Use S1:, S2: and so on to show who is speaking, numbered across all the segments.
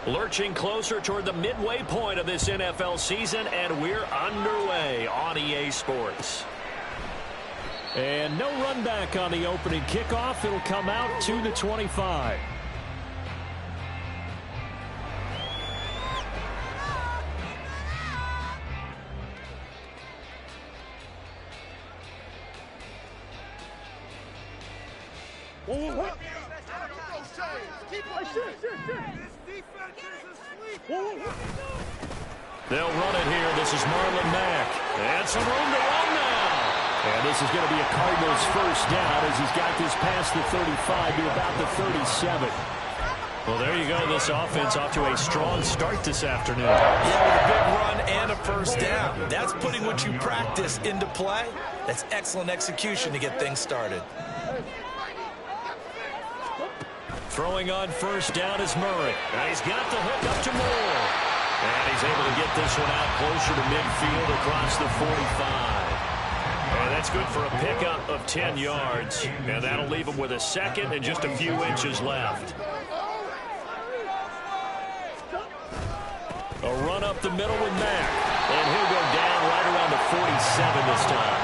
S1: Lurching closer toward the midway point of this NFL season, and we're underway on EA Sports.
S2: And no run back on the opening kickoff. It'll come out to the 25.
S1: They'll run it here. This is Marlon Mack. And some room to run now. And this is going to be a Cardinals first down as he's got this past the 35 to about the 37. Well, there you go. This offense off to a strong start this afternoon.
S3: Yeah, with a big run and a first down. That's putting what you practice into play. That's excellent execution to get things started.
S1: Throwing on first down is Murray. And he's got the hook up to Moore. And he's able to get this one out closer to midfield across the 45. And that's good for a pickup of 10 yards. And that'll leave him with a second and just a few inches left. A run up the middle with Mack. And he'll go down right around the 47 this time.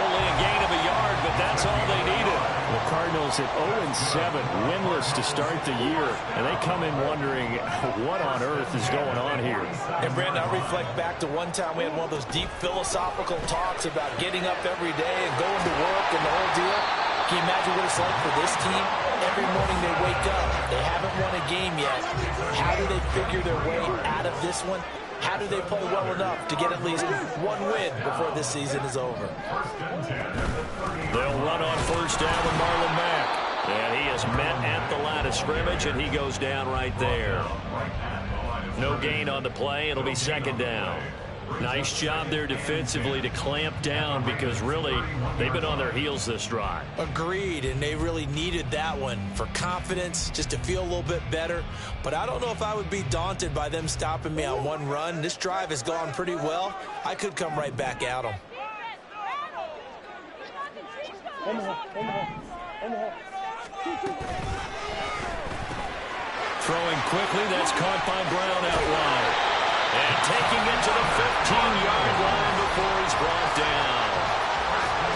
S1: Only a gain of a yard, but that's all they needed.
S2: The Cardinals at 0-7, winless to start the year. And they come in wondering what on earth is going on here.
S3: And, Brandon, I reflect back to one time we had one of those deep philosophical talks about getting up every day and going to work and the whole deal. Can you imagine what it's like for this team? Every morning they wake up. They haven't won a game yet. How do they figure their way out of this one? How do they play well enough to get at least one win before this season is over?
S1: They'll run on first down with Marlon Mack. And he is met at the line of scrimmage, and he goes down right there. No gain on the play. It'll be second down. Nice job there defensively to clamp down because really they've been on their heels this drive.
S3: Agreed, and they really needed that one for confidence, just to feel a little bit better. But I don't know if I would be daunted by them stopping me on one run. This drive has gone pretty well. I could come right back at them.
S1: Throwing quickly, that's caught by Brown out wide. And taking it to the 15-yard line before he's brought down.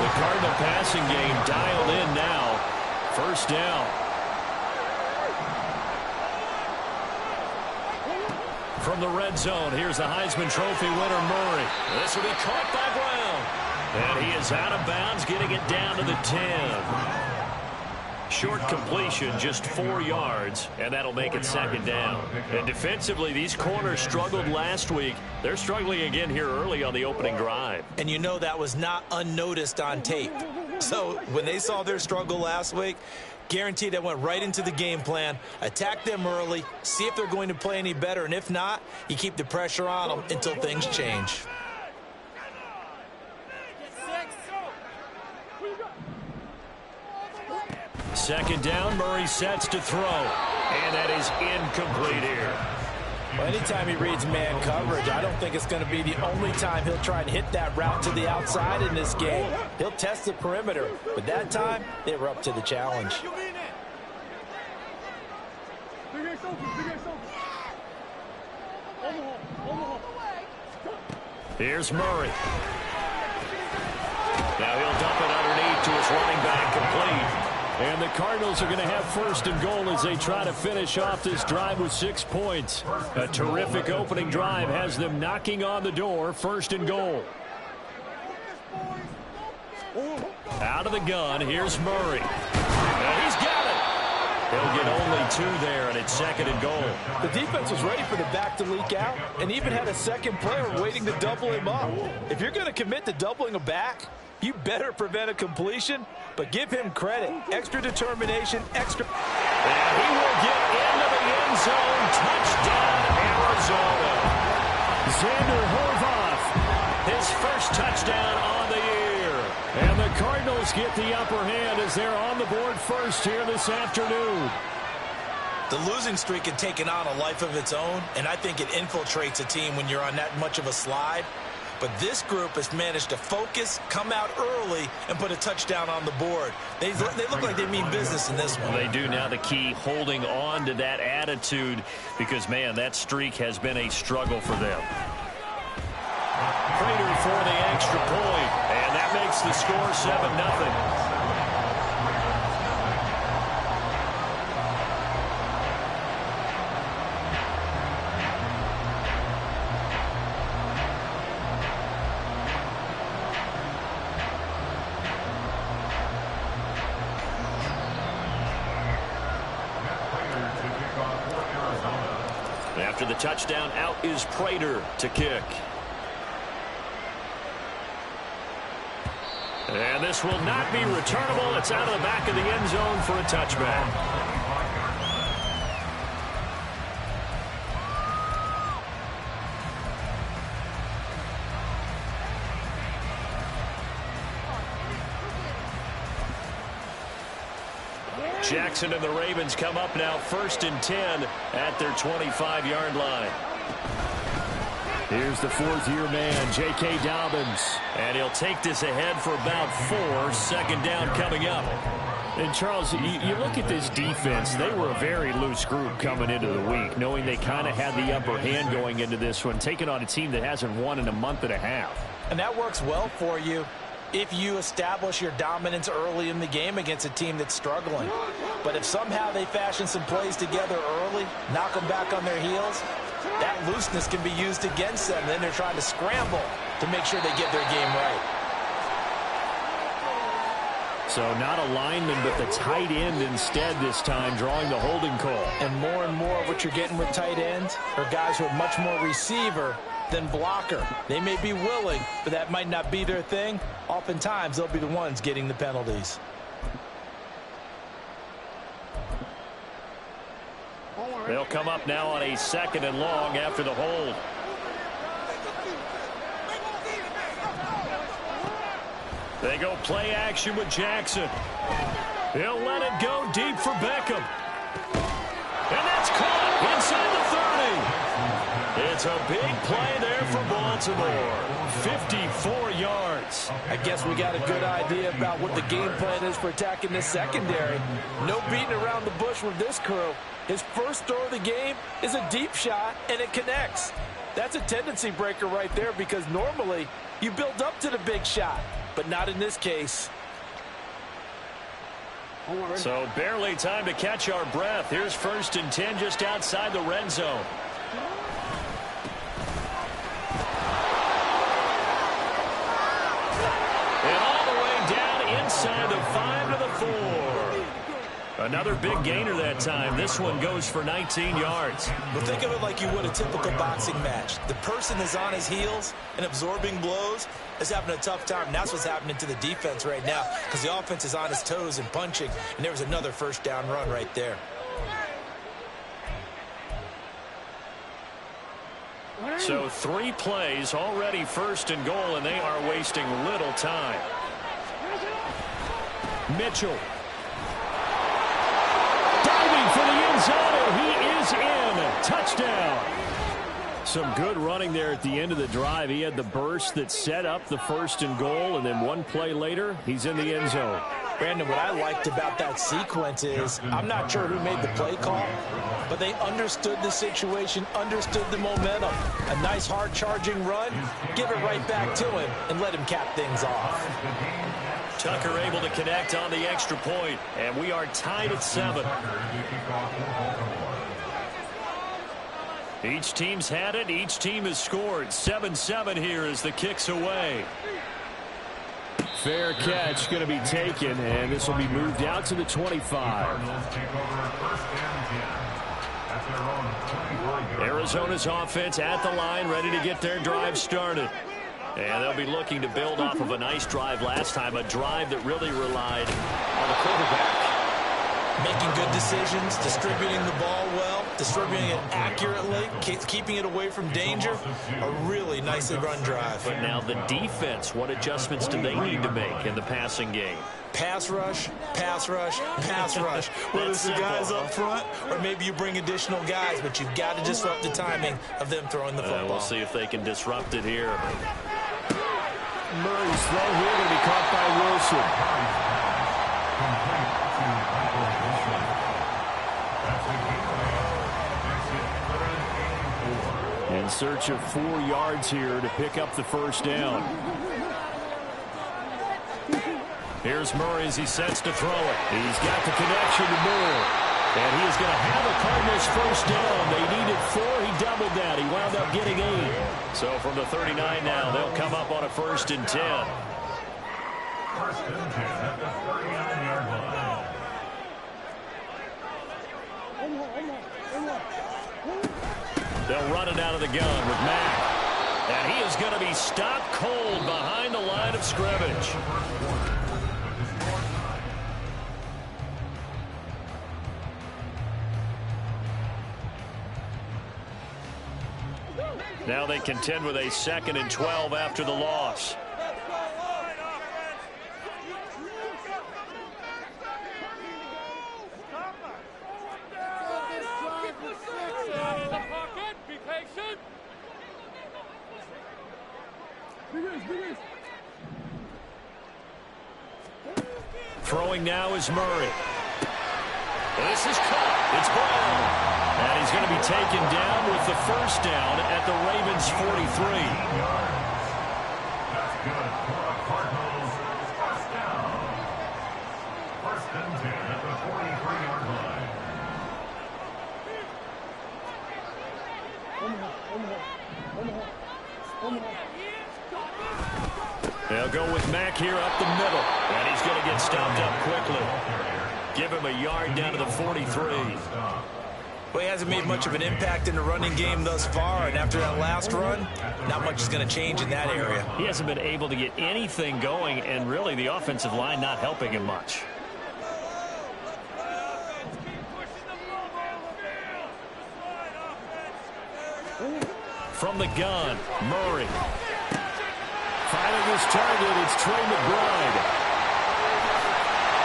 S1: The Cardinal passing game dialed in now. First down. From the red zone, here's the Heisman Trophy winner, Murray. This will be caught by Brown. And he is out of bounds, getting it down to the 10. Short completion, just 4 yards, and that'll make it second down. And defensively, these corners struggled last week. They're struggling again here early on the opening drive.
S3: And you know that was not unnoticed on tape. So when they saw their struggle last week, guaranteed they went right into the game plan, attack them early, see if they're going to play any better, and if not, you keep the pressure on them until things change.
S1: Second down, Murray sets to throw. And that is incomplete here.
S3: Well, anytime he reads man coverage, I don't think it's going to be the only time he'll try and hit that route to the outside in this game. He'll test the perimeter, but that time, they were up to the challenge.
S1: Here's Murray. Now he'll dump it underneath to his running back, complete.
S2: And the Cardinals are going to have first and goal as they try to finish off this drive with 6 points. A terrific opening drive has them knocking on the door. First and goal.
S1: Out of the gun, here's Murray. And he's got it. He'll get only 2 there, and it's second and goal.
S3: The defense was ready for the back to leak out and even had a second player waiting to double him up. If you're going to commit to doubling a back, you better prevent a completion, but give him credit. Extra determination, extra.
S1: And he will get into the end zone. Touchdown, Arizona.
S2: Xander Horvath,
S1: his first touchdown on the year.
S2: And the Cardinals get the upper hand as they're on the board first here this afternoon.
S3: The losing streak had taken on a life of its own, and I think it infiltrates a team when you're on that much of a slide. But this group has managed to focus, come out early, and put a touchdown on the board. They look like they mean business in this one.
S2: They do. Now the key, holding on to that attitude, because, man, that streak has been a struggle for them. Prater for the extra point, and that makes the score 7-0. After the touchdown, out is Prater to kick. And this will not be returnable. It's out of the back of the end zone for a touchback. Jackson and the Ravens come up now 1st and 10 at their 25-yard line. Here's the 4th-year man, J.K. Dobbins. And he'll take this ahead for about 4. 2nd down coming up. And, Charles, you look at this defense. They were a very loose group coming into the week, knowing they kind of had the upper hand going into this one, taking on a team that hasn't won in a month and a half.
S3: And that works well for you if you establish your dominance early in the game against a team that's struggling. But if somehow they fashion some plays together early, knock them back on their heels, that looseness can be used against them. Then they're trying to scramble to make sure they get their game right.
S2: So not a lineman, but the tight end instead this time, drawing the holding call.
S3: And more what you're getting with tight ends are guys who are much more receiver than blocker. They may be willing, but that might not be their thing. Oftentimes, they'll be the ones getting the penalties.
S2: They'll come up now on a 2nd and long after the hold. They go play action with Jackson. He'll let it go deep for Beckham. And that's caught inside the 30. It's a big play there for Baltimore. 54 yards.
S3: I guess we got a good idea about what the game plan is for attacking this secondary. No beating around the bush with this crew. His first throw of the game is a deep shot, and it connects. That's a tendency breaker right there, because normally you build up to the big shot, but not in this case.
S2: So barely time to catch our breath. Here's 1st and 10 just outside the red zone. And all the way down inside the 5 to the 4. Another big gainer that time. This one goes for 19 yards.
S3: But think of it like you would a typical boxing match. The person is on his heels and absorbing blows is having a tough time. And that's what's happening to the defense right now, because the offense is on his toes and punching. And there was another 1st down run right there.
S2: So 3 plays, already 1st and goal, and they are wasting little time. Mitchell. Diving for the end zone, and he is in. Touchdown. Some good running there at the end of the drive. He had the burst that set up the 1st and goal, and then 1 play later, he's in the end zone.
S3: Brandon, what I liked about that sequence is, I'm not sure who made the play call, but they understood the situation, understood the momentum. A nice hard charging run, give it right back to him, and let him cap things off.
S2: Tucker able to connect on the extra point, and we are tied at 7. Each team's had it. Each team has scored. 7-7 here as the kick's away. Fair catch going to be taken, and this will be moved out to the 25. Arizona's offense at the line, ready to get their drive started. And they'll be looking to build off of a nice drive last time, a drive that really relied on the quarterback.
S3: Making good decisions, distributing the ball well, distributing it accurately, keeping it away from danger. A really nicely run drive.
S2: But now the defense, what adjustments do they need to make in the passing game?
S3: pass rush, pass rush, pass rush. Whether it's the guys up front or maybe you bring additional guys, but you've got to disrupt the timing of them throwing the football.
S1: We'll see if they can disrupt it here.
S2: Murray's throw here going to be caught by Wilson. In search of 4 yards here to pick up the first down. Here's Murray as he sets to throw it. He's got the connection to Moore. And he is going to have a Cardinals first down. They needed 4. He doubled that. He wound up getting 8. So from the 39 now, they'll come up on a 1st and 10.
S4: 1st and 10 at the 39-yard line.
S1: They'll run it out of the gun with Mack. And he is going to be stopped cold behind the line of scrimmage. Now they contend with a 2nd and 12 after the loss. Throwing now is Murray. This is caught. It's Brown. And he's going to be taken down with the first down at the Ravens' 43.
S4: That's good for a Cardinals first down. 1st and 10 at the 43-yard line.
S1: They'll go with Mack here up the middle. And he's going to get stopped up quickly. Give him a yard down to the 43.
S3: Well, he hasn't made much of an impact in the running game thus far, and after that last run, not much is going to change in that area.
S1: He hasn't been able to get anything going, and really the offensive line not helping him much. From the gun, Murray.
S2: Finding his target, it's Trey McBride.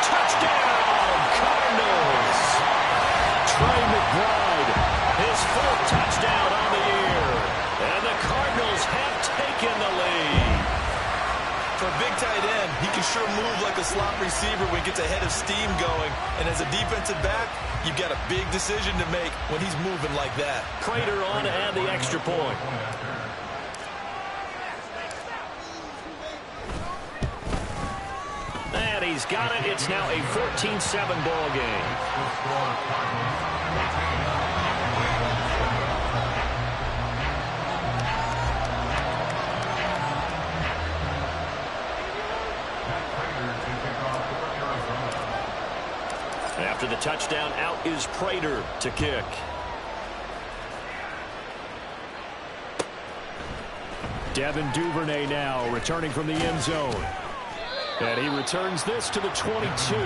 S1: Touchdown, Cardinals! Trey McBride, his 4th touchdown on the year. And the Cardinals have taken the lead.
S3: For a big tight end, he can sure move like a slot receiver when he gets a head of steam going. And as a defensive back, you've got a big decision to make when he's moving like that.
S1: Prater on to add the extra point. And he's got it. It's now a 14-7 ball game. After the touchdown, out is Prater to kick.
S2: Devin Duvernay now returning from the end zone. And he returns this to the 22.
S4: The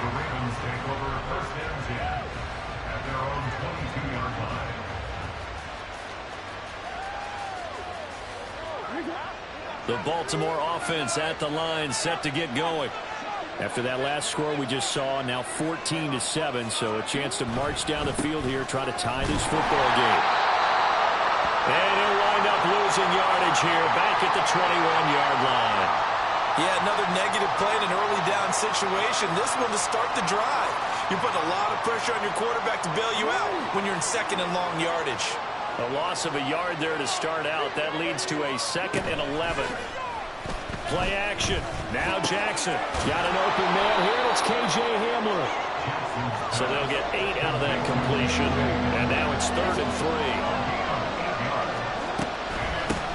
S4: Ravens take over 1st and 10 at their own 22-yard line.
S1: The Baltimore offense at the line, set to get going.
S2: After that last score we just saw, now 14-7, so a chance to march down the field here, try to tie this football game.
S1: And he'll wind up losing yardage here, back at the 21-yard line.
S3: Yeah, another negative play in an early down situation. This one to start the drive. You're putting a lot of pressure on your quarterback to bail you out when you're in 2nd and long yardage.
S1: A loss of a yard there to start out. That leads to a 2nd and 11. Play action. Now Jackson. Got an open man here. It's K.J. Hamler. So they'll get 8 out of that completion. And now it's 3rd and 3.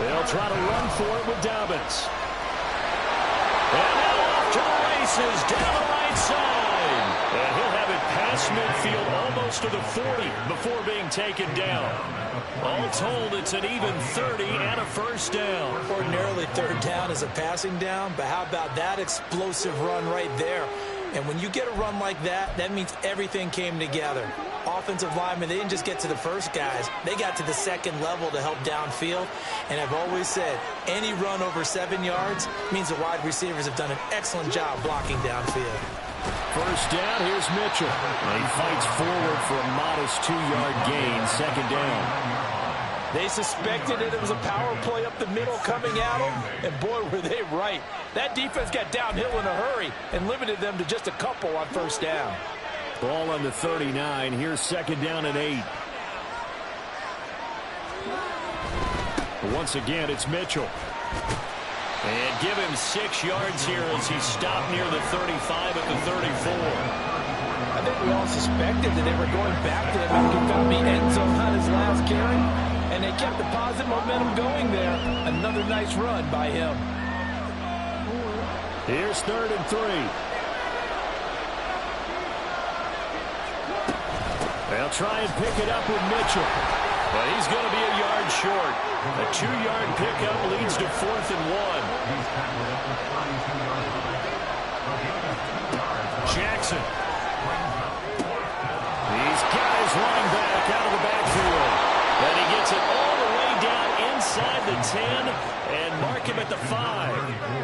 S1: They'll try to run for it with Dobbins. And now off to the races down the right side. And he'll have it past midfield almost to the 40 before being taken down. All told, it's an even 30 and a first down.
S3: Ordinarily, 3rd down is a passing down, but how about that explosive run right there? And when you get a run like that, that means everything came together. offensive linemen, they didn't just get to the first guys. They got to the second level to help downfield. And I've always said, any run over 7 yards means the wide receivers have done an excellent job blocking downfield.
S2: First down, here's Mitchell. He fights forward for a modest 2-yard gain, second down.
S3: They suspected it was a power play up the middle coming at them, and boy, were they right. That defense got downhill in a hurry and limited them to just a couple on first down.
S2: Ball on the 39. Here's second down and 8. Once again, it's Mitchell.
S1: And give him 6 yards here as he stopped near the 35 at the 34.
S3: I think we all suspected that they were going back to him after he found the end zone on his last carry. And they kept the positive momentum going there. Another nice run by him.
S2: Here's 3rd and 3. They'll try and pick it up with Mitchell.
S1: But he's going to be a yard short. A 2-yard pickup leads to 4th and 1. Jackson. He's got his running back out of the backfield. And he gets it all the way down inside the 10 and mark him at the 5.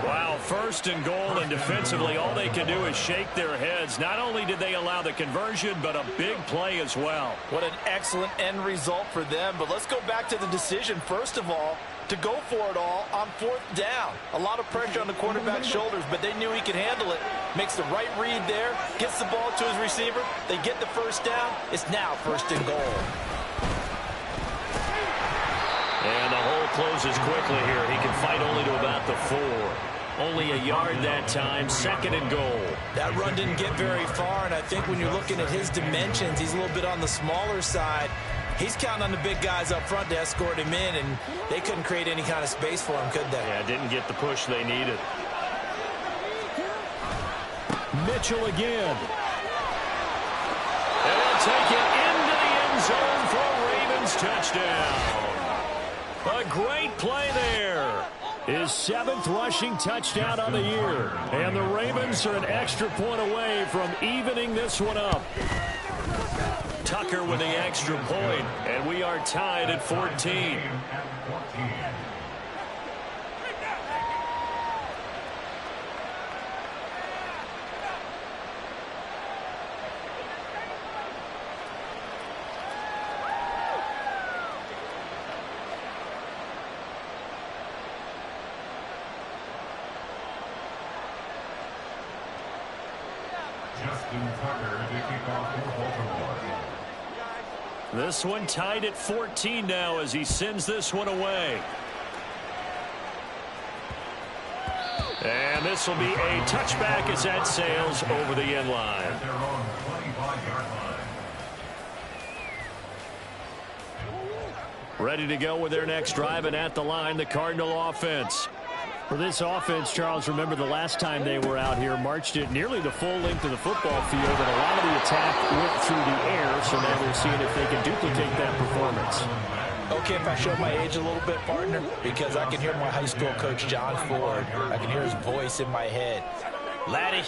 S1: Wow, 1st and goal, and defensively all they can do is shake their heads. Not only did they allow the conversion, but a big play as well.
S3: What an excellent end result for them. But let's go back to the decision, first of all, to go for it all on 4th down. A lot of pressure on the quarterback's shoulders, but they knew he could handle it. Makes the right read there, gets the ball to his receiver. They get the first down. It's now 1st and goal.
S1: And the hole closes quickly here. He can fight only to about the 4. Only a yard that time, 2nd and goal.
S3: That run didn't get very far, and I think when you're looking at his dimensions, he's a little bit on the smaller side. He's counting on the big guys up front to escort him in, and they couldn't create any kind of space for him, could they?
S1: Yeah, didn't get the push they needed.
S2: Mitchell again.
S1: And they'll take it into the end zone for a Ravens touchdown. A great play there.
S2: His 7th rushing touchdown on the year. And the Ravens are an extra point away from evening this one up.
S1: Tucker with the extra point, and we are tied at 14. This one tied at 14 now as he sends this one away. And this will be a touchback as that sails over the end line. Ready to go with their next drive, and at the line, the Cardinal offense.
S2: For this offense, Charles, remember the last time they were out here, marched it nearly the full length of the football field, and a lot of the attack went through the air, so now they're seeing if they can duplicate that performance.
S3: Okay, if I show my age a little bit, partner, because I can hear my high school coach, John Ford. I can hear his voice in my head. Laddie,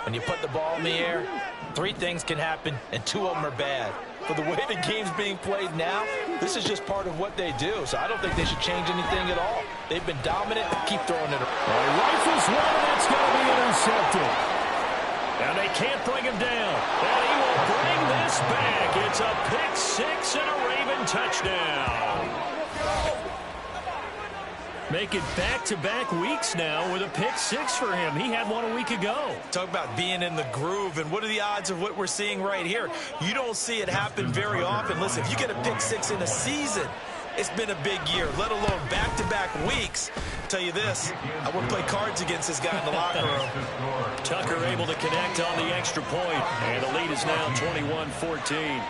S3: when you put the ball in the air, 3 things can happen, and 2 of them are bad. For the way the game's being played now, this is just part of what they do. So I don't think they should change anything at all. They've been dominant. Keep throwing it around.
S2: Rifles one, and it's going to be intercepted.
S1: And they can't bring him down. And he will bring this back. It's a pick-6 and a Raven touchdown. Make it back-to-back weeks now with a pick-6 for him. He had one a week ago.
S3: Talk about being in the groove, and what are the odds of what we're seeing right here? You don't see it happen very often. Listen, if you get a pick-6 in a season, it's been a big year, let alone back-to-back weeks. I'll tell you this, I wouldn't play cards against this guy in the locker room.
S1: Tucker able to connect on the extra point, and the lead is now 21-14.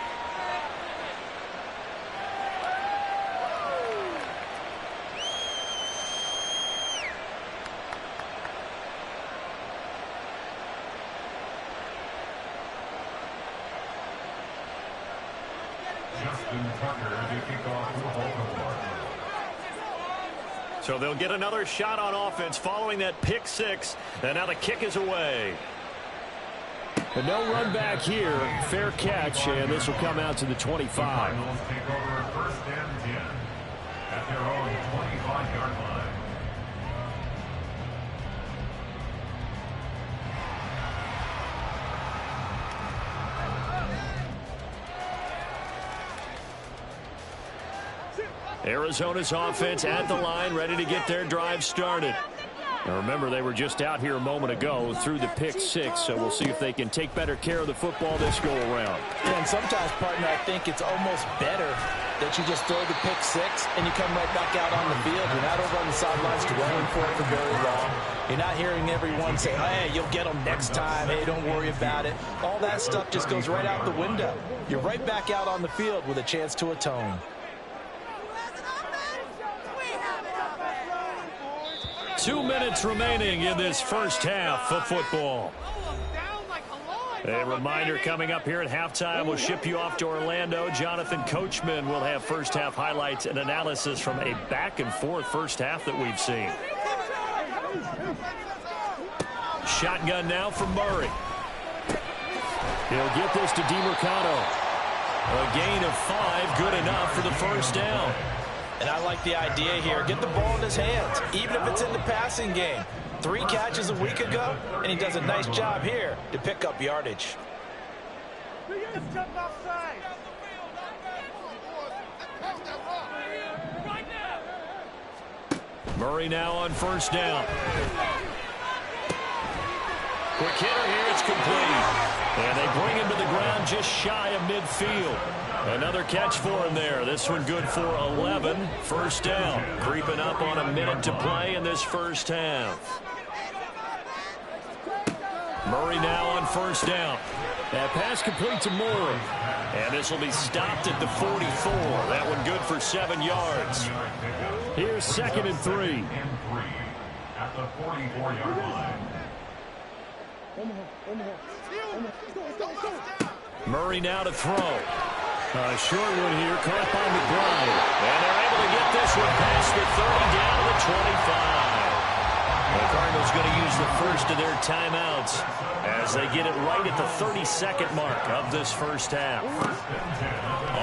S1: So they'll get another shot on offense following that pick-6, and now the kick is away.
S2: But no run back here. Fair catch, and this will come out to the 25.
S4: Cardinals take over first and 10 at their own 25-yard line.
S2: Arizona's offense at the line, ready to get their drive started. Now remember, they were just out here a moment ago through the pick six, so we'll see if they can take better care of the football this go-around.
S3: And sometimes, partner, I think it's almost better that you just throw the pick six and you come right back out on the field. You're not over on the sidelines dwelling for it for very long. You're not hearing everyone say, hey, you'll get them next time. Hey, don't worry about it. All that stuff just goes right out the window. You're right back out on the field with a chance to atone.
S2: 2 minutes remaining in this first half of football. A reminder coming up here at halftime. We'll ship you off to Orlando. Jonathan Coachman will have first half highlights and analysis from a back-and-forth first half that we've seen. Shotgun now from Murray. He'll get this to DeMercado. A gain of 5, good enough for the first down.
S3: And I like the idea here. Get the ball in his hands, even if it's in the passing game. 3 catches a week ago, and he does a nice job here to pick up yardage.
S2: Murray now on first down. Quick hitter here, it's complete. And they bring him to the ground just shy of midfield. Another catch for him there. This one good for 11. First down. Creeping up on a minute to play in this first half. Murray now on first down. That pass complete to Moore. And this will be stopped at the 44. That one good for 7 yards. Here's 2nd and 3.
S4: At the 44-yard line.
S2: Murray now to throw. A short one here, caught by McBride. And they're able to get this one past the 30 down to the 25. The Cardinals going to use the first of their timeouts as they get it right at the 32nd mark of this first half.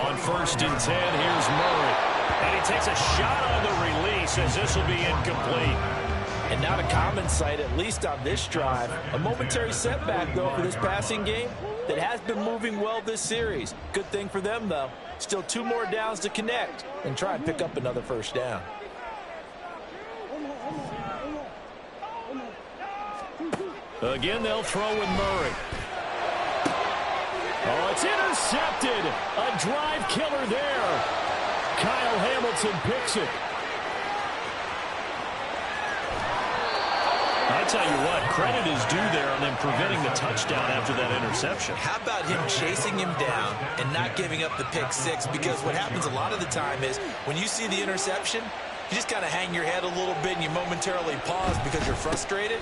S2: On 1st and 10, here's Murray. And he takes a shot on the release as this will be incomplete.
S3: And not a common sight, at least on this drive. A momentary setback, though, for this passing game that has been moving well this series. Good thing for them, though. Still 2 more downs to connect and try and pick up another first down.
S2: Again, they'll throw with Murray. Oh, it's intercepted. A drive killer there. Kyle Hamilton picks it. I tell you what, credit is due there on them preventing the touchdown after that interception.
S3: How about him chasing him down and not giving up the pick six? Because what happens a lot of the time is when you see the interception, you just kind of hang your head a little bit and you momentarily pause because you're frustrated.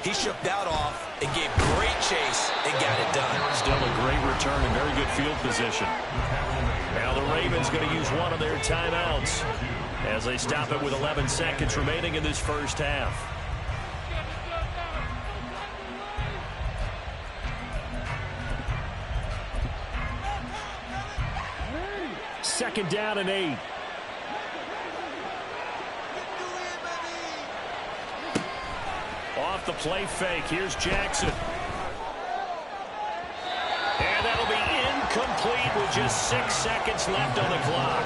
S3: He shook that off and gave great chase and got it done.
S2: Still a great return and very good field position. Now the Ravens going to use one of their timeouts as they stop it with 11 seconds remaining in this first half. Second down and 8. Off the play fake. Here's Jackson. And that'll be incomplete with just 6 seconds left on the clock.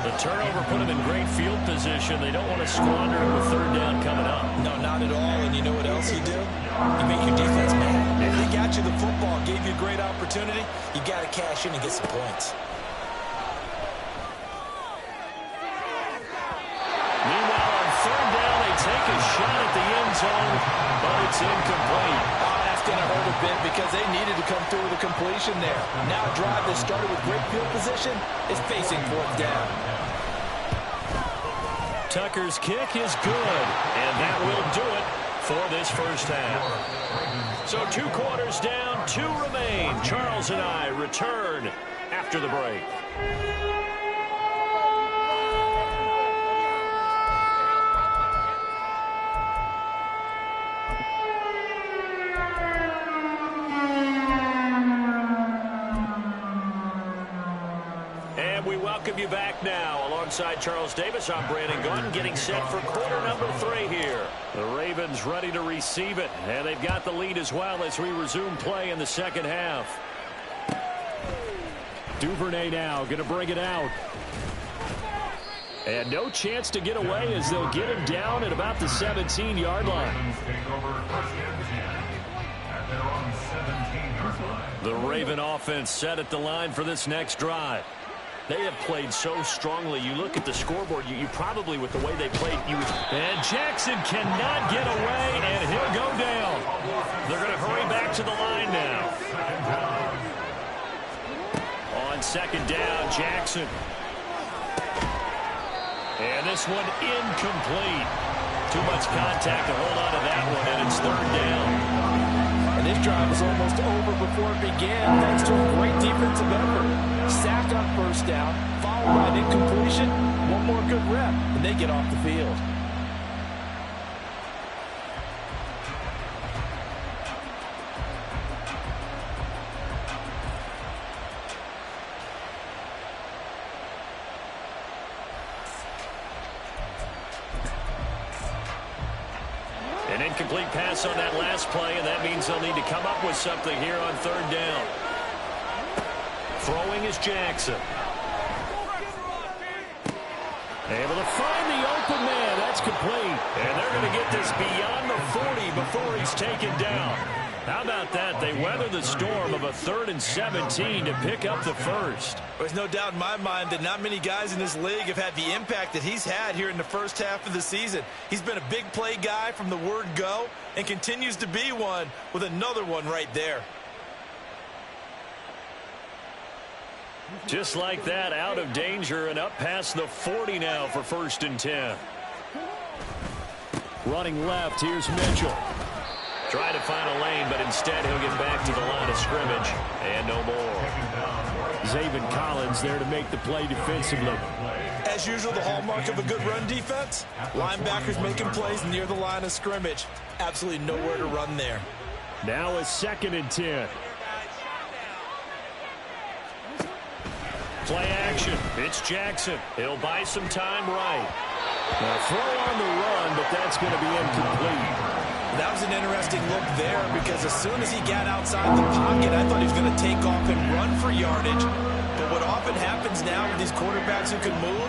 S2: The turnover put them in great field position. They don't want to squander it with 3rd down coming up.
S3: No, not at all. And you know what else you do? You make your defense mad. If they got you the football, gave you a great opportunity, you got to cash in and get some points.
S2: Take a shot at the end zone, but it's incomplete.
S3: Oh, that's going to hurt a bit because they needed to come through with a completion there. Now a drive that started with great field position is facing 4th down.
S2: Tucker's kick is good, and that will do it for this first half. So 2 quarters down, 2 remain. Charles and I return after the break.
S1: welcome you back now. Alongside Charles Davis, I'm Brandon Gunn, getting set for quarter number 3 here. The Ravens ready to receive it, and they've got the lead as well as we resume play in the second half.
S2: Duvernay now going to bring it out. And no chance to get away as they'll get him down at about the 17-yard line.
S1: The Raven offense set at the line for this next drive. They have played so strongly. You look at the scoreboard, you probably, with the way they played,
S2: and Jackson cannot get away, and he'll go down.
S1: They're going to hurry back to the line now. On second down, Jackson. And this one incomplete. Too much contact to hold on to that one, and it's third down.
S3: And this drive was almost over before it began, thanks to a great defensive effort. Sack on first down, followed by an incompletion, one more good rep, and they get off the field.
S1: An incomplete pass on that last play, and that means they'll need to come up with something here on third down. Throwing is Jackson.
S2: Able to find the open man. That's complete.
S1: And they're going to get this beyond the 40 before he's taken down. How about that? They weather the storm of a 3rd and 17 to pick up the first.
S3: There's no doubt in my mind that not many guys in this league have had the impact that he's had here in the first half of the season. He's been a big play guy from the word go and continues to be one with another one right there.
S1: Just like that, out of danger and up past the 40 now for 1st and 10.
S2: Running left, here's Mitchell.
S1: Trying to find a lane, but instead he'll get back to the line of scrimmage. And no more.
S2: Zaven Collins there to make the play defensively.
S3: As usual, the hallmark of a good run defense, linebackers making plays near the line of scrimmage. Absolutely nowhere to run there.
S2: Now a 2nd and 10.
S1: Play action. It's Jackson. He'll buy some time right.
S2: Now throw on the run, but that's going to be incomplete.
S3: That was an interesting look there because as soon as he got outside the pocket, I thought he was going to take off and run for yardage. But what often happens now with these quarterbacks who can move,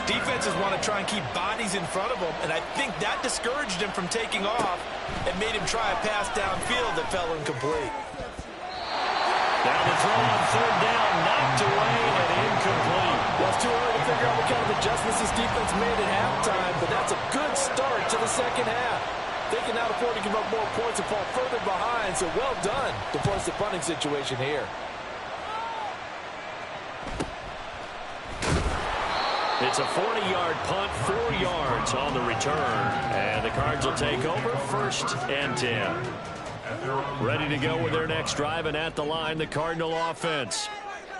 S3: defenses want to try and keep bodies in front of them, and I think that discouraged him from taking off and made him try a pass downfield that fell incomplete.
S1: Down the throw on third down, knocked away and incomplete.
S3: Well, it's too early to figure out what kind of adjustments this defense made at halftime, but that's a good start to the second half. They can now afford to give up more points and fall further behind, so well done to force the punting situation here.
S1: It's a 40-yard punt, 4 yards on the return, and the Cards will take over 1st and 10. Ready to go with their next drive, and at the line, the Cardinal offense.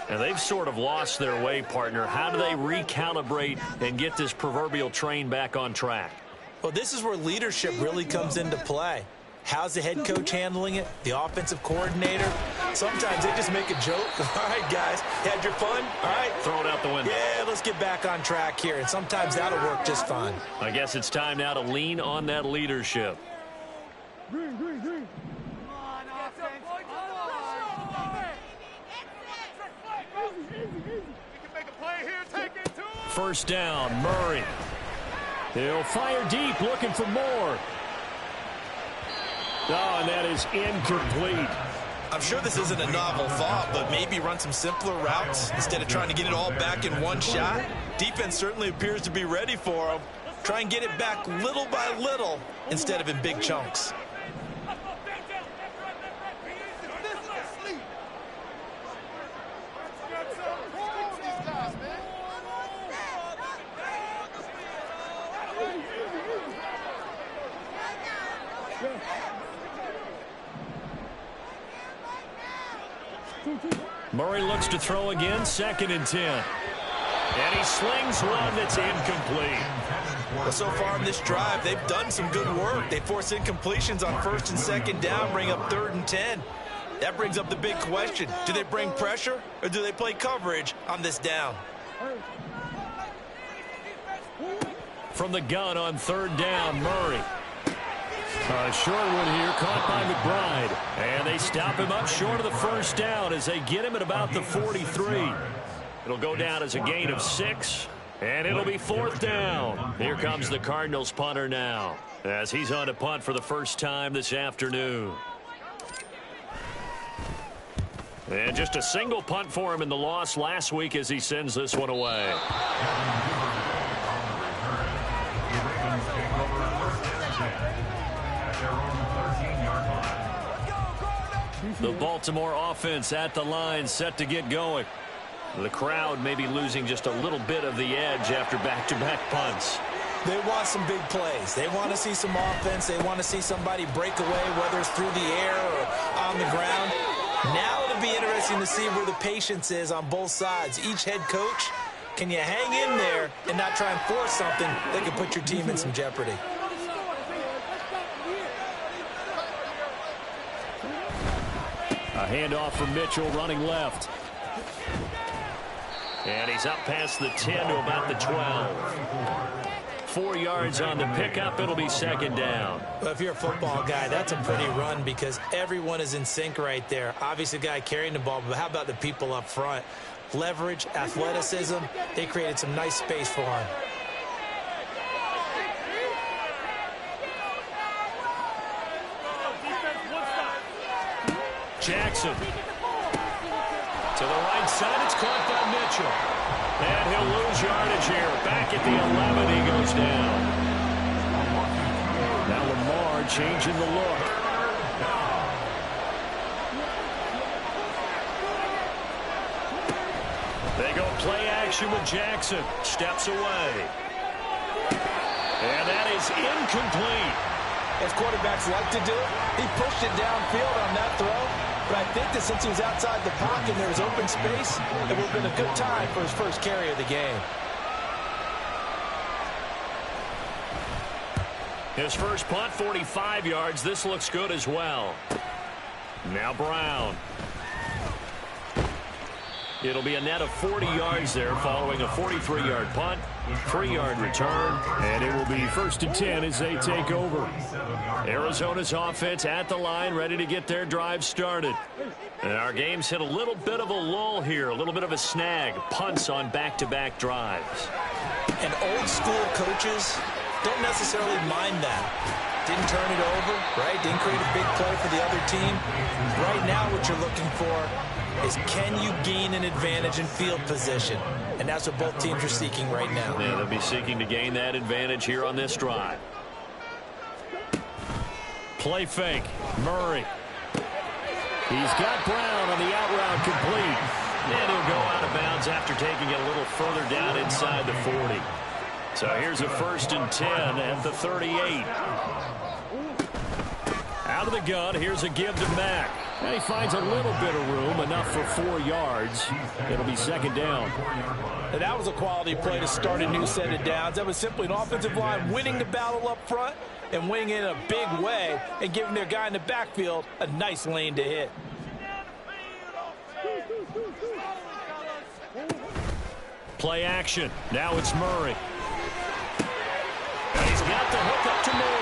S1: And they've sort of lost their way, partner. How do they recalibrate and get this proverbial train back on track?
S3: Well, this is where leadership really comes into play. How's the head coach handling it? The offensive coordinator? Sometimes they just make a joke. All right, guys, had your fun? All right.
S1: Throw it out the window.
S3: Yeah, let's get back on track here. And sometimes that'll work just fine.
S1: I guess it's time now to lean on that leadership. First down, Murray.
S2: He'll fire deep, looking for more. Oh, and that is incomplete.
S3: I'm sure this isn't a novel thought, but maybe run some simpler routes instead of trying to get it all back in one shot. Defense certainly appears to be ready for them. Try and get it back little by little instead of in big chunks.
S1: Murray looks to throw again, 2nd and 10. And he slings one that's incomplete.
S3: Well, so far in this drive, they've done some good work. They force incompletions on 1st and 2nd down, bring up 3rd and 10. That brings up the big question. Do they bring pressure or do they play coverage on this down?
S1: From the gun on third down, Murray.
S2: A short one here, caught by McBride.
S1: And they stop him up short of the first down as they get him at about the 43. It'll go down as a gain of 6, and it'll be fourth down. Here comes the Cardinals punter now, as he's on to punt for the first time this afternoon. And just a single punt for him in the loss last week as he sends this one away. The Baltimore offense at the line, set to get going. The crowd may be losing just a little bit of the edge after back-to-back punts.
S3: They want some big plays. They want to see some offense. They want to see somebody break away, whether it's through the air or on the ground. Now it'll be interesting to see where the patience is on both sides. Each head coach, can you hang in there and not try and force something that could put your team in some jeopardy?
S1: A handoff from Mitchell running left. And he's up past the 10 to about the 12. 4 yards on the pickup. It'll be second down.
S3: Well, if you're a football guy, that's a pretty run because everyone is in sync right there. Obviously, the guy carrying the ball, but how about the people up front? Leverage, athleticism, they created some nice space for him.
S1: Jackson. To the right side, it's caught by Mitchell. And he'll lose yardage here. Back at the 11, he goes down. Now Lombard changing the look. They go play action with Jackson. Steps away. And that is incomplete.
S3: As quarterbacks like to do it, he pushed it downfield on that throw. But I think that since he was outside the pocket and there was open space, it would have been a good time for his first carry of the game.
S1: His first punt, 45 yards. This looks good as well. Now Brown. It'll be a net of 40 yards there following a 43-yard punt, 3-yard return, and it will be first and 10 as they take over. Arizona's offense at the line, ready to get their drive started. And our game's hit a little bit of a lull here, a little bit of a snag, punts on back-to-back drives.
S3: And old school coaches don't necessarily mind that. Didn't turn it over, right? Didn't create a big play for the other team. Right now what you're looking for is can you gain an advantage in field position? And that's what both teams are seeking right now.
S1: Yeah, they'll be seeking to gain that advantage here on this drive. Play fake. Murray. He's got Brown on the out route complete. And he'll go out of bounds after taking it a little further down inside the 40. So here's a first and 10 at the 38. Out of the gun, here's a give to Mack. And he finds a little bit of room, enough for 4 yards. It'll be second down.
S3: And that was a quality play to start a new set of downs. That was simply an offensive line winning the battle up front and winning it in a big way and giving their guy in the backfield a nice lane to hit.
S1: Play action. Now it's Murray. And he's got the hook up to Moore.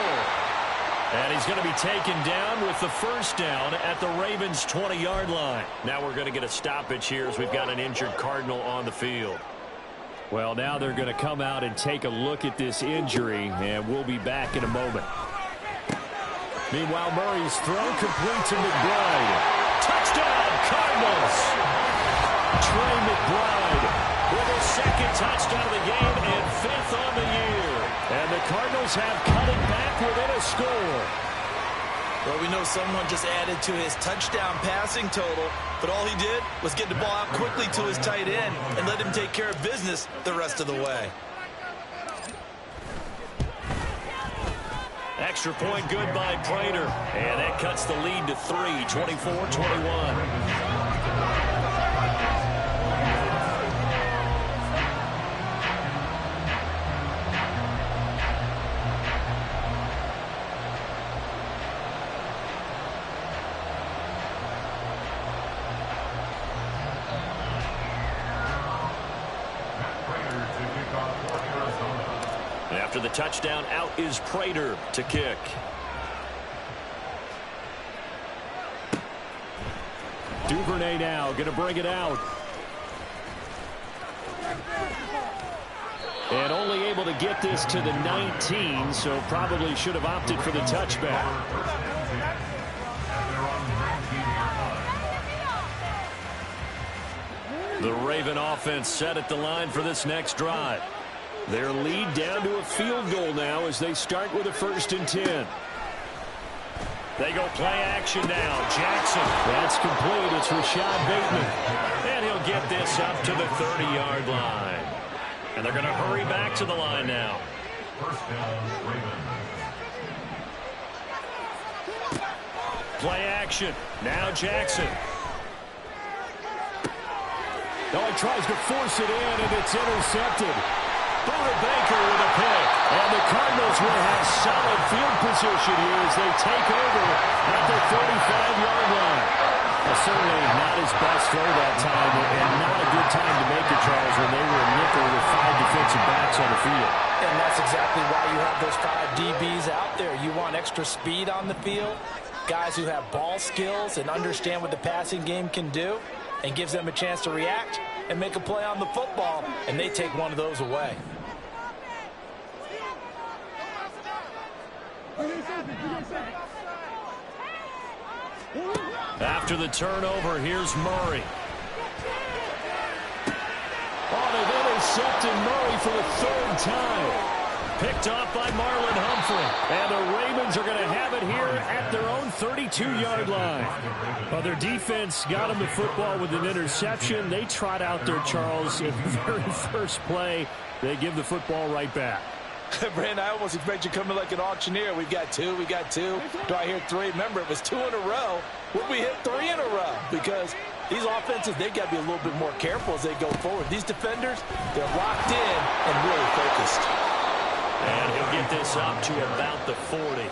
S1: And he's going to be taken down with the first down at the Ravens' 20-yard line. Now we're going to get a stoppage here as we've got an injured Cardinal on the field. Well, now they're going to come out and take a look at this injury, and we'll be back in a moment. Meanwhile, Murray's throw complete to McBride. Touchdown, Cardinals! Trey McBride with his second touchdown of the game and 5th on the year. And the Cardinals have cut it back within a score.
S3: Well, we know someone just added to his touchdown passing total, but all he did was get the ball out quickly to his tight end and let him take care of business the rest of the way.
S1: Extra point good by Prater. And that cuts the lead to 3, 24-21. After the touchdown, out is Prater to kick.
S2: Duvernay now going to bring it out. And only able to get this to the 19, so probably should have opted for the touchback. The Raven offense set at the line for this next drive. Their lead down to a field goal now as they start with a 1st and 10. They go play action now. Jackson. That's complete. It's Rashad Bateman.
S1: And he'll get this up to the 30-yard line. And they're going to hurry back to the line now.
S4: First down, Ravens.
S2: Play action. Now Jackson. Oh, he tries to force it in, and it's intercepted.
S1: Buda Baker with a pick.
S2: And the Cardinals will have solid field position here as they take over at the 35-yard line. Well, certainly not his best throw that time, and not a good time to make it, Charles, when they were a nickel with 5 defensive backs on the field.
S3: And that's exactly why you have those 5 DBs out there. You want extra speed on the field, guys who have ball skills and understand what the passing game can do, and gives them a chance to react and make a play on the football, and they take one of those away.
S1: After the turnover, here's Murray.
S2: Oh, they've intercepted Murray for the 3rd time.
S1: Picked off by Marlon Humphrey.
S2: And the Ravens are going to have it here at their own 32-yard line. Well, their defense got them the football with an interception. They trot out there, Charles, at the very first play. They give the football right back.
S3: Brandon, I almost expect you coming like an auctioneer. We got 2. Do I hear 3? Remember, it was 2 in a row. Would we hit 3 in a row? Because these offenses, they got to be a little bit more careful as they go forward. These defenders, they're locked in and really focused.
S1: And he'll get this up to about the 40.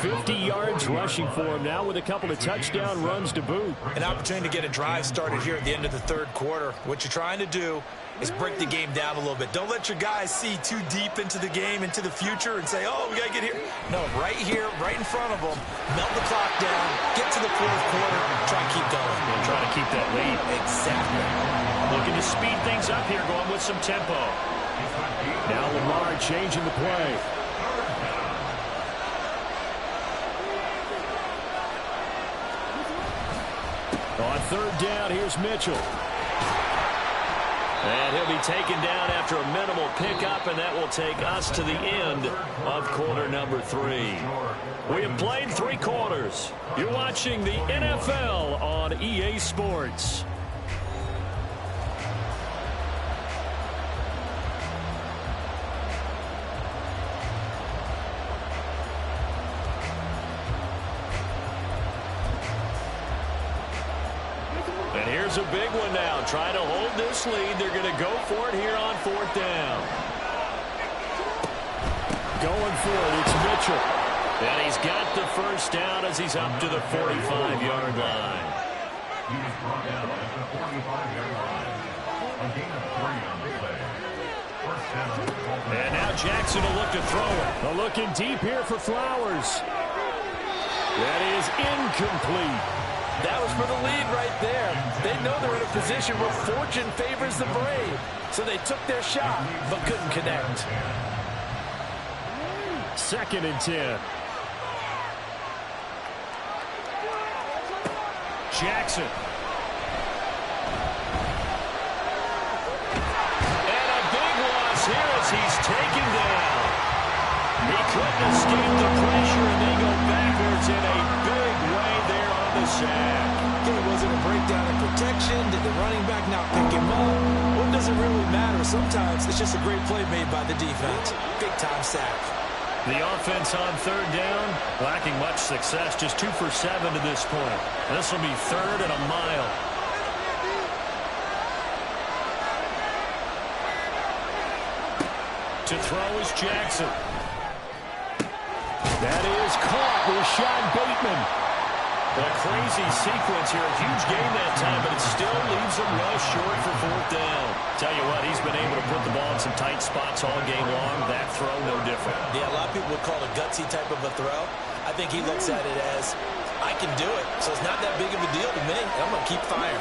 S2: 50 yards rushing for him now with a couple of touchdown runs to boot.
S3: An opportunity to get a drive started here at the end of the 3rd quarter. What you're trying to do is break the game down a little bit. Don't let your guys see too deep into the game, into the future, and say, oh, we got to get here. No, right here, right in front of them, melt the clock down, get to the 4th quarter, try and keep going.
S1: And try to keep that lead.
S3: Exactly.
S1: Looking to speed things up here, going with some tempo.
S2: Now Lombard changing the play. On 3rd down, here's Mitchell.
S1: And he'll be taken down after a minimal pickup, and that will take us to the end of quarter number 3. We have played 3 quarters. You're watching the NFL on EA Sports. And here's a big one now. Trying to hold this lead. They're going to go for it here on 4th down.
S2: Going for it. It's Mitchell.
S1: And he's got the 1st down as he's up to the 45-yard line.
S4: He was brought down at the 45-yard line. A gain of 3 on the play. First down.
S1: And now Jackson will look to throw it.
S2: They're looking deep here for Flowers. That is incomplete.
S3: That was for the lead right there. They know they're in a position where fortune favors the brave. So they took their shot, but couldn't connect.
S2: 2nd and 10. Jackson.
S1: And a big loss here as he's taken down. He couldn't escape the pressure, and they go backwards in a big way there on the sack.
S3: Was it a breakdown in protection? Did the running back not pick him up? What does it really matter? Sometimes it's just a great play made by the defense. Big-time sack.
S1: The offense on 3rd down, lacking much success, just 2 for 7 to this point. This will be 3rd and a mile. To throw is Jackson.
S2: That is caught. Rashad Bateman.
S1: A crazy sequence here. A huge game that time, but it still leaves them well short for fourth down. Tell you what, he's been able to put the ball in some tight spots all game long. That throw, no different.
S3: Yeah, a lot of people would call it a gutsy type of a throw. I think he looks at it as, I can do it, so it's not that big of a deal to me. I'm going to keep firing.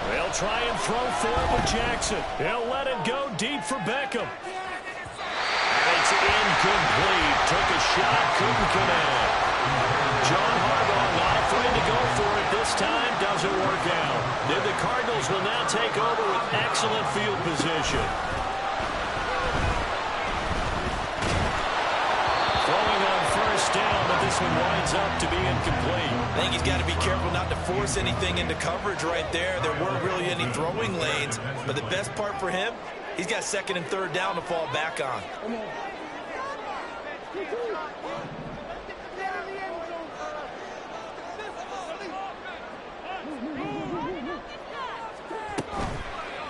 S1: They'll try and throw for it with Jackson. He'll let it go deep for Beckham. It's incomplete. Took a shot, couldn't connect. John Harbaugh not afraid to go for it this time. Doesn't work out. The Cardinals will now take over with excellent field position. Throwing on first down, but this one winds up to be incomplete.
S3: I think he's got to be careful not to force anything into coverage right there. There weren't really any throwing lanes, but the best part for him, he's got second and third down to fall back on.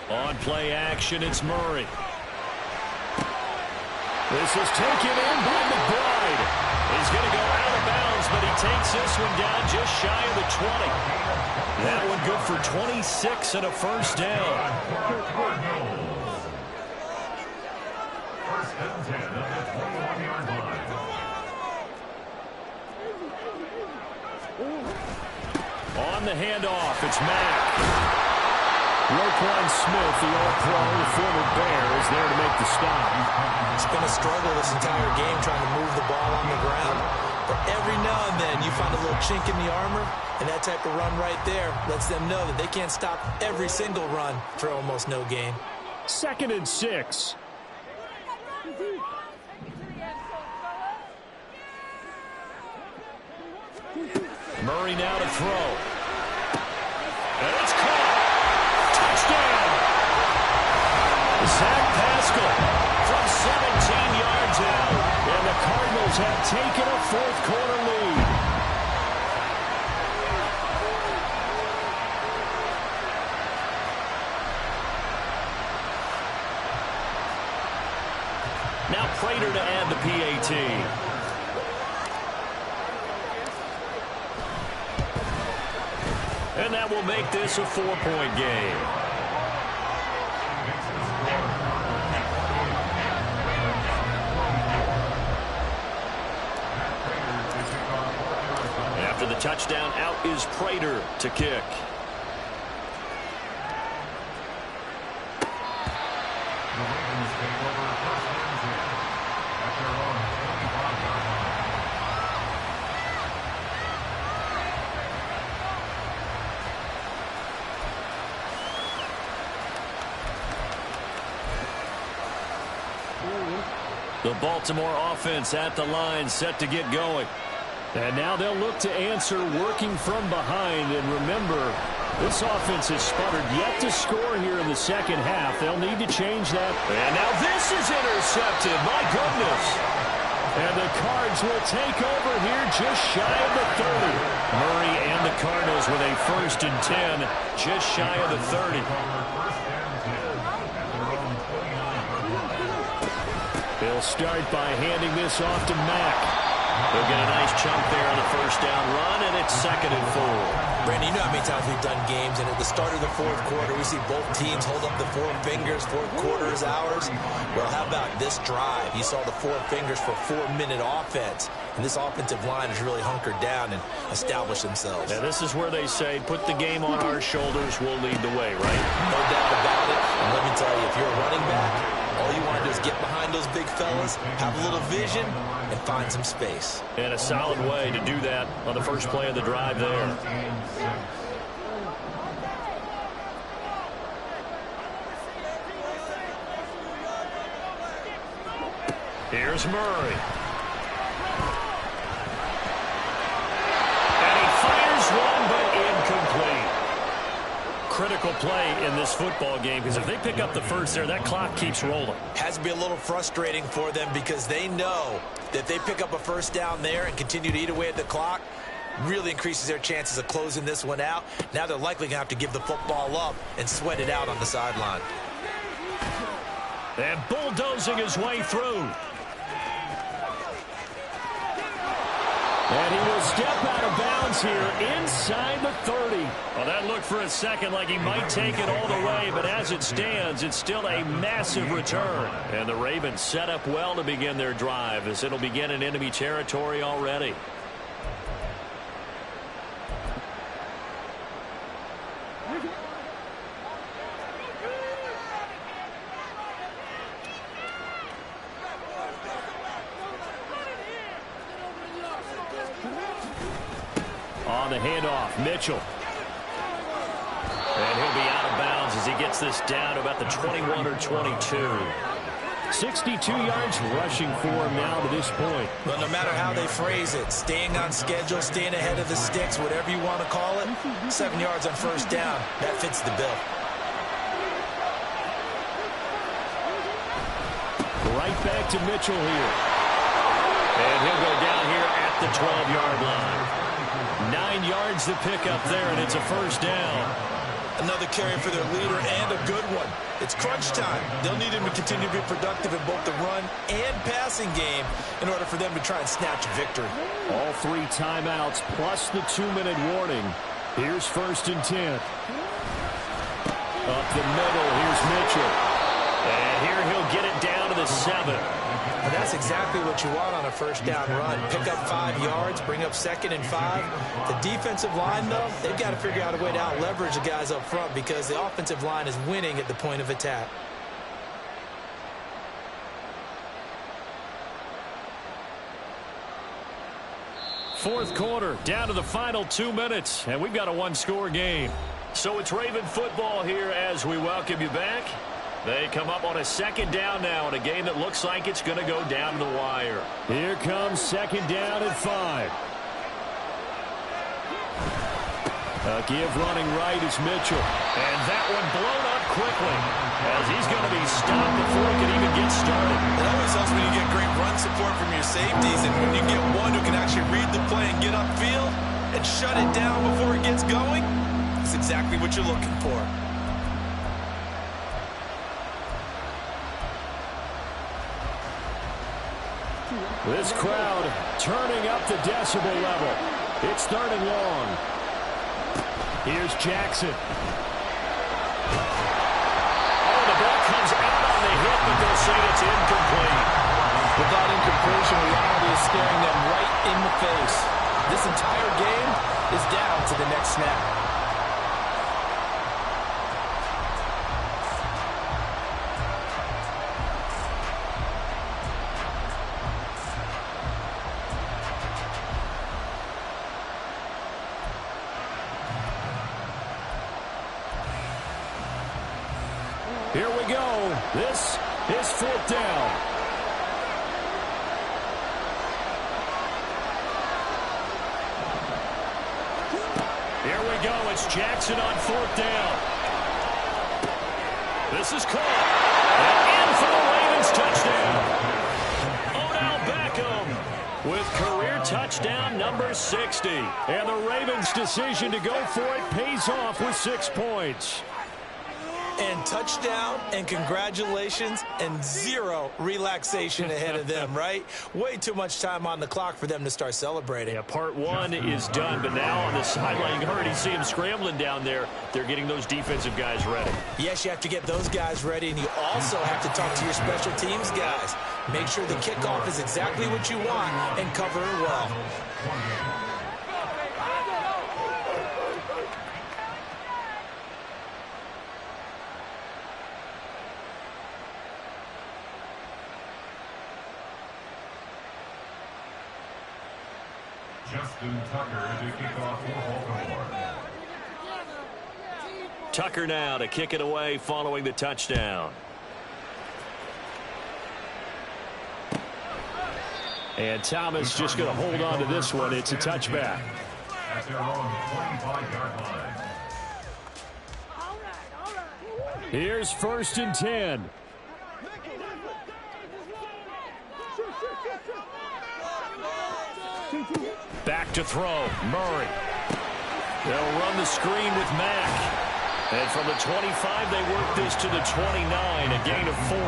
S1: On play action, it's Murray. This is taken in by McBride. He's going to go out of bounds, but he takes this one down just shy of the 20. That one good for 26 and a first down.
S4: First and 10 at the 21-yard line.
S1: On the handoff, it's Mack. Roquan Smith, the All-Pro, the former Bear, is there to make the stop.
S3: It's been a struggle this entire game trying to move the ball on the ground. But every now and then you find a little chink in the armor, and that type of run right there lets them know that they can't stop every single run for almost no gain.
S1: 2nd and 6. Murray now to throw. And it's caught. Touchdown! Zach Pascal from 17 yards out. And the Cardinals have taken a fourth-quarter lead. Now Prater to add the PAT. And that will make this a 4-point game. After the touchdown, out is Prater to kick.
S4: The Ravens take over first and 10 at their own 25-yard line.
S1: The Baltimore offense at the line, set to get going. And now they'll look to answer working from behind. And remember, this offense has sputtered yet to score here in the second half. They'll need to change that. And now this is intercepted. My goodness. And the Cards will take over here just shy of the 30. Murray and the Cardinals with a 1st and 10, just shy of the 30. They'll start by handing this off to Mack. They'll get a nice chunk there on the first down run, and it's 2nd and 4.
S3: Brandon, you know how many times we've done games, and at the start of the fourth quarter, we see both teams hold up the 4 fingers, fourth quarter is ours. Well, how about this drive? You saw the 4 fingers for 4-minute offense, and this offensive line has really hunkered down and established themselves.
S1: Yeah, this is where they say, put the game on our shoulders, we'll lead the way, right?
S3: No doubt about it, and let me tell you, if you're a running back, all you want to do is get behind those big fellas, have a little vision, and find some space.
S1: And a solid way to do that on the first play of the drive there. Here's Murray. And he fires one, but incomplete. Critical play in this football game, because if they pick up the first there, that clock keeps rolling.
S3: Has to be a little frustrating for them because they know that they pick up a first down there and continue to eat away at the clock, really increases their chances of closing this one out. Now they're likely going to have to give the football up and sweat it out on the sideline.
S1: And bulldozing his way through.
S2: And he will step out of bounds here inside the 30.
S1: Well, that looked for a second like he might take it all the way, but as it stands, it's still a massive return. And the Ravens set up well to begin their drive as it'll begin in enemy territory already.
S2: On the handoff, Mitchell.
S1: And he'll be out of bounds as he gets this down to about the 21 or 22.
S2: 62 yards rushing for him now to this point.
S3: Well, no matter how they phrase it, staying on schedule, staying ahead of the sticks, whatever you want to call it, 7 yards on first down, that fits the bill.
S2: Right back to Mitchell here.
S1: And he'll go down here at the 12-yard line.
S2: 9 yards to pick up there, and it's a first down.
S3: Another carry for their leader, and a good one. It's crunch time. They'll need him to continue to be productive in both the run and passing game in order for them to try and snatch a victory.
S2: All 3 timeouts plus the 2-minute warning. Here's 1st and 10. Up the middle, here's Mitchell.
S1: And here he'll get it down to the 7.
S3: And that's exactly what you want on a first down run. Pick up 5 yards, bring up 2nd and 5. The defensive line, though, they've got to figure out a way to out-leverage the guys up front because the offensive line is winning at the point of attack.
S2: Fourth quarter, down to the final 2 minutes, and we've got a one-score game.
S1: So it's Raven football here as we welcome you back. They come up on a 2nd down now in a game that looks like it's going to go down to the wire.
S2: Here comes 2nd down at 5. A give running right is Mitchell.
S1: And that one blown up quickly as he's going to be stopped before he can even get started.
S3: It always helps when you get great run support from your safeties, and when you get one who can actually read the play and get upfield and shut it down before it gets going, it's exactly what you're looking for.
S2: This crowd turning up the decibel level. It's 3rd and long. Here's Jackson.
S1: Oh, the ball comes out on the hit, but they'll say it's incomplete.
S3: Without incompletion, reality is staring them right in the face. This entire game is down to the next snap.
S2: Here we go. This is 4th down.
S1: Here we go. It's Jackson on 4th down. This is caught. And in for the Ravens touchdown. Odell Beckham with career touchdown number 60.
S2: And the Ravens' decision to go for it pays off with 6 points.
S3: And touchdown, and congratulations, and 0 relaxation ahead of them, right? Way too much time on the clock for them to start celebrating.
S1: Yeah, part 1 is done, but now on the sideline, you already see him scrambling down there. They're getting those defensive guys ready.
S3: Yes, you have to get those guys ready, and you also have to talk to your special teams guys. Make sure the kickoff is exactly what you want and cover it well.
S4: Justin Tucker to kick off for Baltimore.
S1: Tucker now to kick it away following the touchdown.
S2: And Thomas just going to hold on to this one. It's a touchback.
S4: At their own 25-yard line.
S2: Here's 1st and 10.
S1: Back to throw. Murray. They'll run the screen with Mack. And from the 25, they work this to the 29, a gain of 4.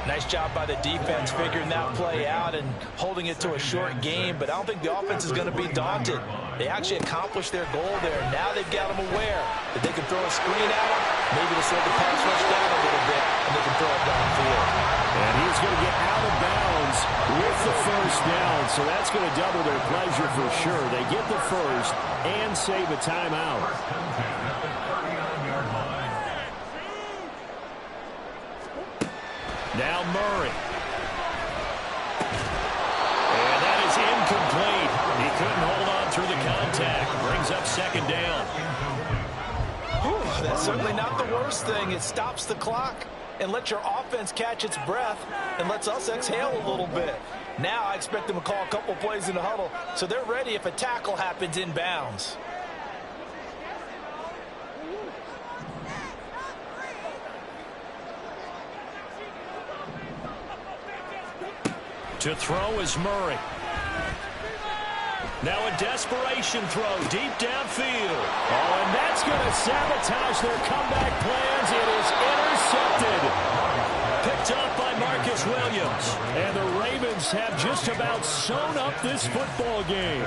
S3: Nice job by the defense figuring that play out and holding it to a short game, but I don't think the offense is going to be daunted. They actually accomplished their goal there. Now they've got them aware that they can throw a screen at them, maybe to slow the pass rush down a little bit, and they can throw it downfield.
S2: And he's going to get out of bounds with the first down, so that's going to double their pleasure for sure. They get the first and save a timeout. Now Murray. And that is incomplete. He couldn't hold on through the contact. Brings up second down.
S3: Whew, that's certainly not the worst thing. It stops the clock and lets your offense catch its breath and lets us exhale a little bit. Now I expect them to call a couple plays in the huddle so they're ready if a tackle happens inbounds.
S1: To throw is Murray. Now a desperation throw deep downfield.
S2: Oh, and that's going to sabotage their comeback plans. It is intercepted.
S1: Picked up by Marcus Williams.
S2: And the Ravens have just about sewn up this football game.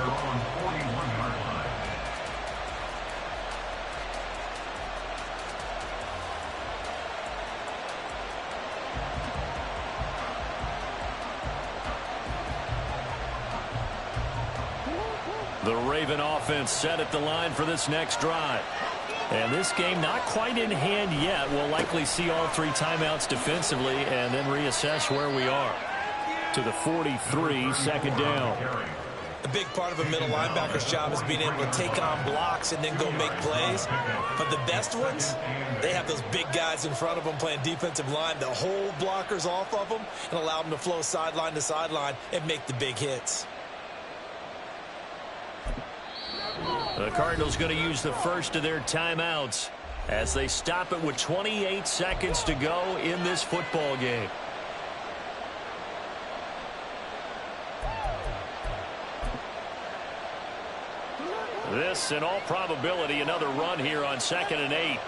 S1: The Raven offense set at the line for this next drive. And this game not quite in hand yet. We'll likely see all three timeouts defensively and then reassess where we are.
S2: To the 43, second down.
S3: A big part of a middle linebacker's job is being able to take on blocks and then go make plays. But the best ones, they have those big guys in front of them playing defensive line to hold blockers off of them and allow them to flow sideline to sideline and make the big hits.
S1: The Cardinals going to use the first of their timeouts as they stop it with 28 seconds to go in this football game. This, in all probability, another run here on 2nd and 8.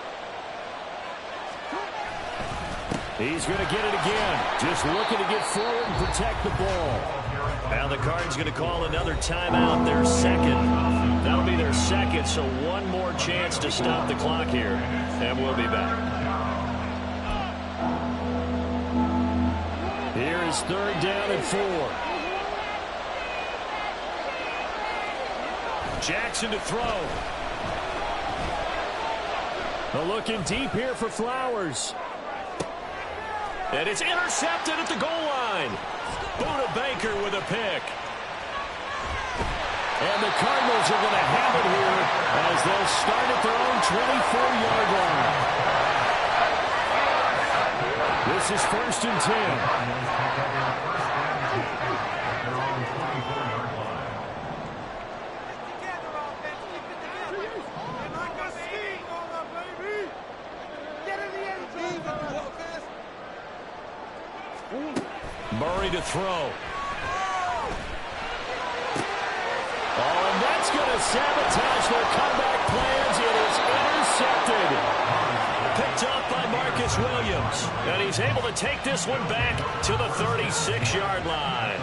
S2: He's going to get it again. Just looking to get forward and protect the ball.
S1: Now the Cardinals going to call another timeout, their second. That'll be their second, so one more chance to stop the clock here. And we'll be back.
S2: Here is 3rd down and 4.
S1: Jackson to throw.
S2: Looking deep here for Flowers.
S1: And it's intercepted at the goal line. Buda Baker with a pick.
S2: And the Cardinals are going to have it here as they'll start at their own 24-yard line. This is 1st and 10.
S1: Murray to throw.
S2: Oh, and that's going to sabotage their comeback plans. It is intercepted.
S1: Picked up by Marcus Williams. And he's able to take this one back to the 36-yard line.